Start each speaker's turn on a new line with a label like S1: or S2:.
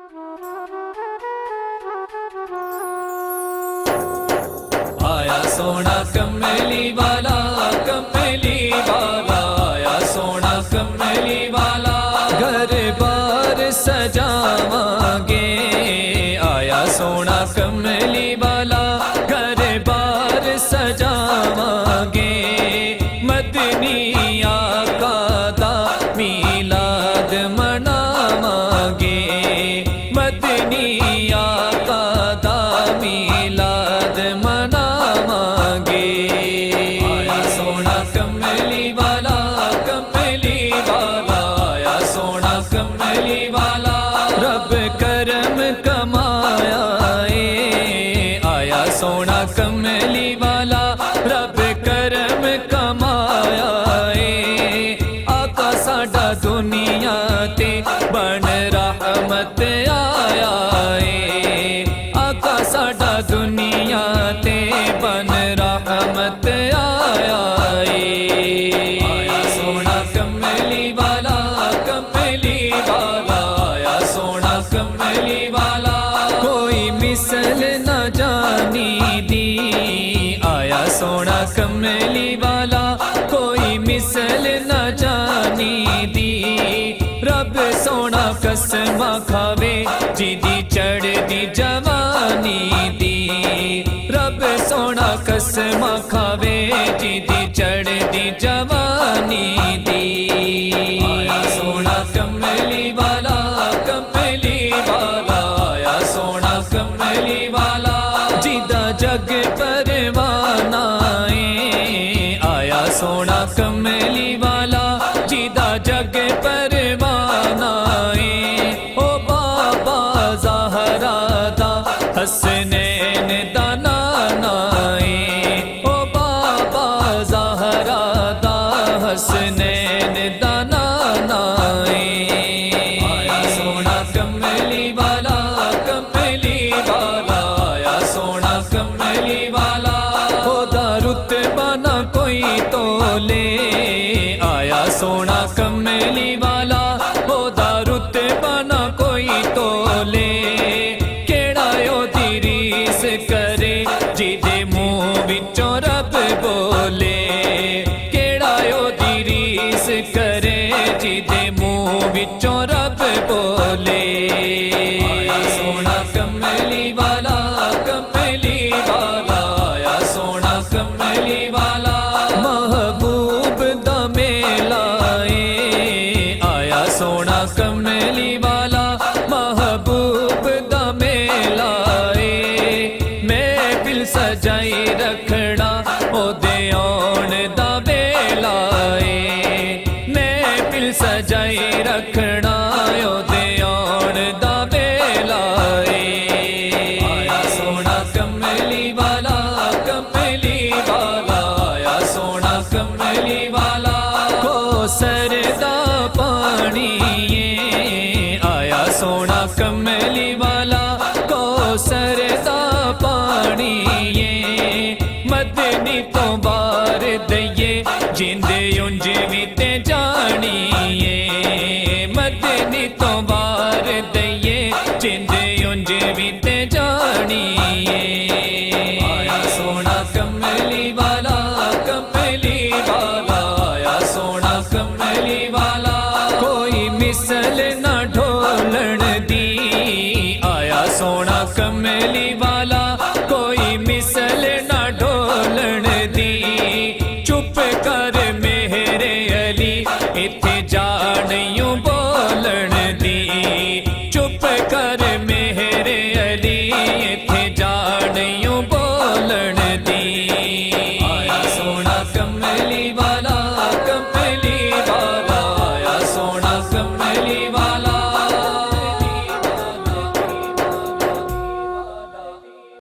S1: आया सोना कमली वाला आया सोना कमली वाला, घर बार सजावांगे। आया सोना कमली वाला, घर बार सजावांगे। मदनी आका दा मीलाद मनावांगे। मदनी आका दा मीलाद मनावांगे। आया सोना कमली वाला आया सोना कमली वाला, रब करम कमाया है। आया सोना कमली वाला, रब करम कमाया है। आका साडा दुनिया ते बन रहमत आया है। आका साडा दुनिया ते बन रहमत आया है। आया सोना कमली वाला आया सोना कमली वाला, कोई मिसल न जानी दी। आया सोना कमली वाला, कोई मिसल न जानी दी। रब सोना कसमा खावे जिदी चढ़दी जवानी दी। रब सोना कसमा खावे जिदी चढ़दी जवानी दी। आया सोना कमली वाला आया सोना कमली वाला, जिदा जग परवाना है। आया सोना कमली वाला, जिदा जग परवाना है। ओ बाबा ज़हरा दा हसनैन दा नाना है। ओ बाबा ज़हरा दा हसनैन दा नाना है। आया सोना कमली वाला आया सोना कमली वाला, ओदा रुतबा ना कोई तोले। आया सोना कमली वाला, ओदा रुतबा ना कोई तोले। केड़ा ओदी रीस करे जिदे मुंह विचों रब बोले। केड़ा ओदी रीस करे जिदे मुंह विचों रब बोले। आया सोना कमली वाला आया सोना कमली वाला, महबूब दा मेला है। आया सोना कमली वाला, महबूब दा मेला है। मैं दिल सजाई रखना ओदे आउण दा वेला है। मैं दिल सजाई रखना ओदे आउण दा वेला है। आया सोना कमली वाला आया सोना कमली वाला, कोई मिसल न जानी दी। आया सोना कमली वाला, कोई मिसल न जानी दी। रब सोना कसमा खावे जिदी चढ़दी जवानी दी। रब सोना कसमा खावे जिदी चढ़दी जवानी दी। आया सोना कमली वाला आया सोना कमली वाला, घर बार सजावांगे। आया सोना कमली वाला, घर बार सजावांगे। मदनी आका दा मीलाद मनावांगे। मदनी आका दा मीलाद मनावांगे। आया सोना कमली वाला आया सोना कमली वाला, जिदा जग परवाना है। आया सोना कमली वाला, जिदा जग परवाना है। ओ बाबा ज़हरा दा हसनैन दा नाना है। ओ बाबा ज़हरा दा हसनैन दा नाना है। आया सोना कमली वाला कौसर दा पानी है। आया सोना कमली वाला, कौसर दा पानी है। मदनी तो बार दइए जिंदे उंज भी ते जानी है। मदनी तो बार दइए जिंदे उंज भी ते जानी है। आया सोना कमली वाला आया सोना कमली वाला।